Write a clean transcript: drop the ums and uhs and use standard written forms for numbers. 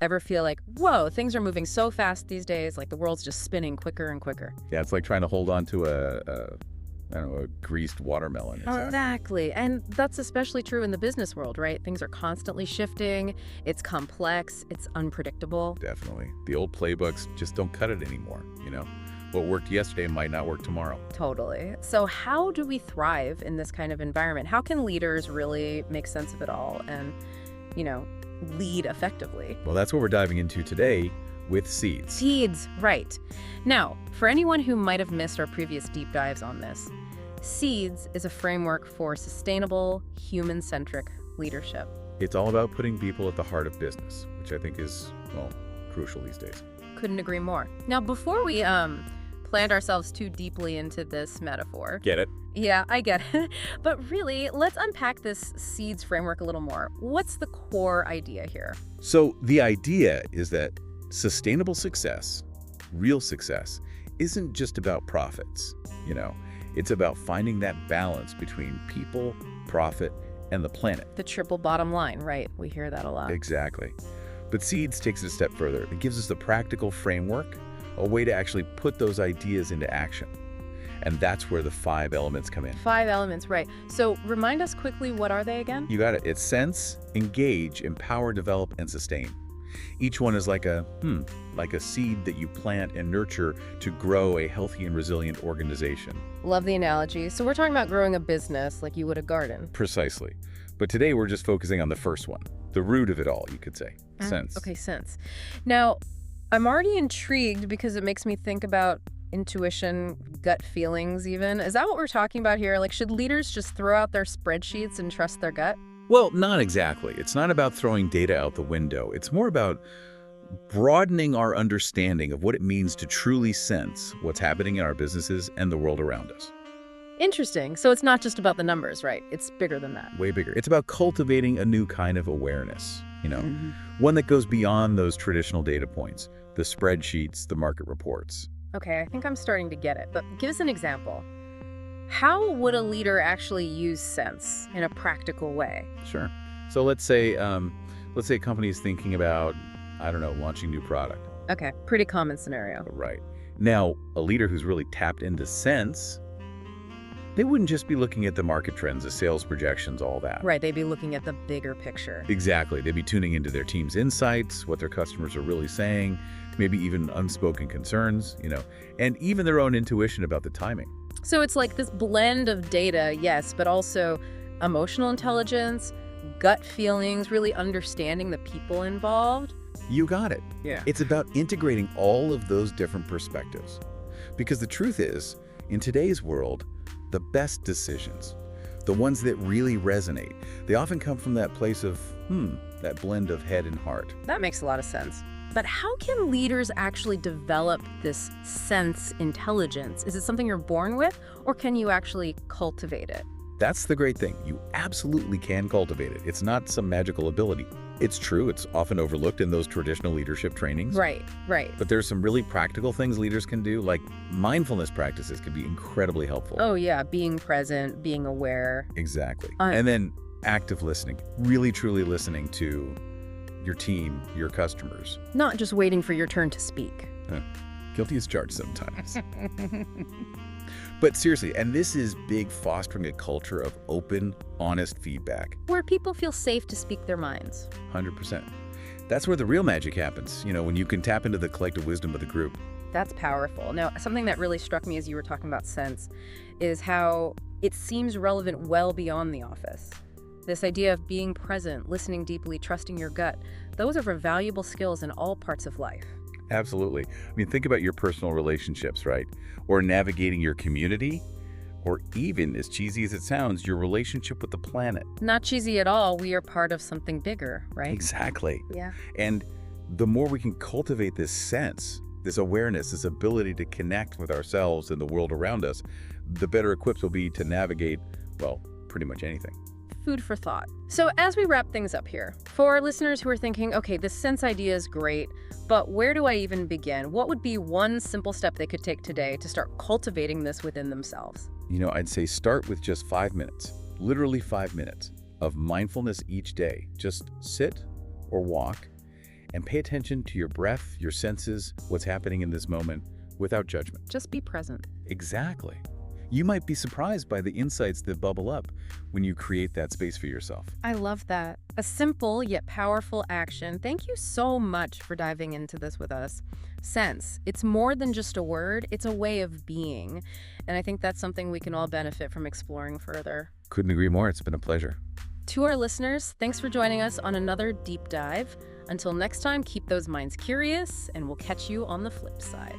Ever feel like, whoa, things are moving so fast these days, like the world's just spinning quicker and quicker? Yeah, it's like trying to hold on to I don't know, a greased watermelon. Exactly. And that's especially true in the business world, right? Things are constantly shifting. It's complex. It's unpredictable. Definitely. The old playbooks just don't cut it anymore, you know? What worked yesterday might not work tomorrow. Totally. So how do we thrive in this kind of environment? How can leaders really make sense of it all and, lead effectively? Well, that's what we're diving into today with Seeds. Seeds, right. Now, for anyone who might have missed our previous deep dives on this, Seeds is a framework for sustainable, human-centric leadership. It's all about putting people at the heart of business, which I think is, well, crucial these days. Couldn't agree more. Now, before we planned ourselves too deeply into this metaphor. Get it? Yeah, I get it. But really, let's unpack this Seeds framework a little more. What's the core idea here? So the idea is that sustainable success, real success, isn't just about profits, It's about finding that balance between people, profit, and the planet. The triple bottom line, right? We hear that a lot. Exactly. But Seeds takes it a step further. It gives us the practical framework, a way to actually put those ideas into action. And that's where the 5 elements come in. 5 elements, right. So remind us quickly, what are they again? You got it. It's sense, engage, empower, develop, and sustain. Each one is like a seed that you plant and nurture to grow a healthy and resilient organization. Love the analogy. So we're talking about growing a business like you would a garden. Precisely. But today we're just focusing on the first one, the root of it all, you could say. Sense. Okay, sense. Now, I'm already intrigued because it makes me think about intuition, gut feelings even. Is that what we're talking about here? Like, should leaders just throw out their spreadsheets and trust their gut? Well, not exactly. It's not about throwing data out the window. It's more about broadening our understanding of what it means to truly sense what's happening in our businesses and the world around us. Interesting. So it's not just about the numbers, right? It's bigger than that. Way bigger. It's about cultivating a new kind of awareness, one that goes beyond those traditional data points, the spreadsheets, the market reports. Okay, I think I'm starting to get it, but give us an example. How would a leader actually use sense in a practical way? Sure. So let's say a company is thinking about, launching new product. Okay, pretty common scenario. Right. Now, a leader who's really tapped into sense, they wouldn't just be looking at the market trends, the sales projections, all that. Right, they'd be looking at the bigger picture. Exactly. They'd be tuning into their team's insights, what their customers are really saying, maybe even unspoken concerns, and even their own intuition about the timing. So it's like this blend of data, yes, but also emotional intelligence, gut feelings, really understanding the people involved. You got it. Yeah. It's about integrating all of those different perspectives. Because the truth is, in today's world, the best decisions, the ones that really resonate, they often come from that place of, that blend of head and heart. That makes a lot of sense. But how can leaders actually develop this sense intelligence? Is it something you're born with, or can you actually cultivate it? That's the great thing. You absolutely can cultivate it. It's not some magical ability. It's true, it's often overlooked in those traditional leadership trainings. Right. But there's some really practical things leaders can do, like mindfulness practices can be incredibly helpful. Oh yeah, being present, being aware. Exactly. And then active listening, really truly listening to your team, your customers. Not just waiting for your turn to speak. Guilty as charged sometimes. But seriously, and this is big, fostering a culture of open, honest feedback. Where people feel safe to speak their minds. 100%. That's where the real magic happens, when you can tap into the collective wisdom of the group. That's powerful. Now, something that really struck me as you were talking about sense is how it seems relevant well beyond the office. This idea of being present, listening deeply, trusting your gut, those are valuable skills in all parts of life. Absolutely. Think about your personal relationships, right? Or navigating your community, or even, as cheesy as it sounds, your relationship with the planet. Not cheesy at all. We are part of something bigger, right? Exactly. Yeah. And the more we can cultivate this sense, this awareness, this ability to connect with ourselves and the world around us, the better equipped we'll be to navigate, well, pretty much anything. Food for thought. So as we wrap things up here, for our listeners who are thinking, okay, this sense idea is great, but where do I even begin? What would be one simple step they could take today to start cultivating this within themselves? I'd say start with just 5 minutes, literally 5 minutes of mindfulness each day. Just sit or walk and pay attention to your breath, your senses, what's happening in this moment without judgment. Just be present. Exactly. You might be surprised by the insights that bubble up when you create that space for yourself. I love that. A simple yet powerful action. Thank you so much for diving into this with us. Sense. It's more than just a word, it's a way of being. And I think that's something we can all benefit from exploring further. Couldn't agree more. It's been a pleasure. To our listeners, thanks for joining us on another deep dive. Until next time, keep those minds curious, and we'll catch you on the flip side.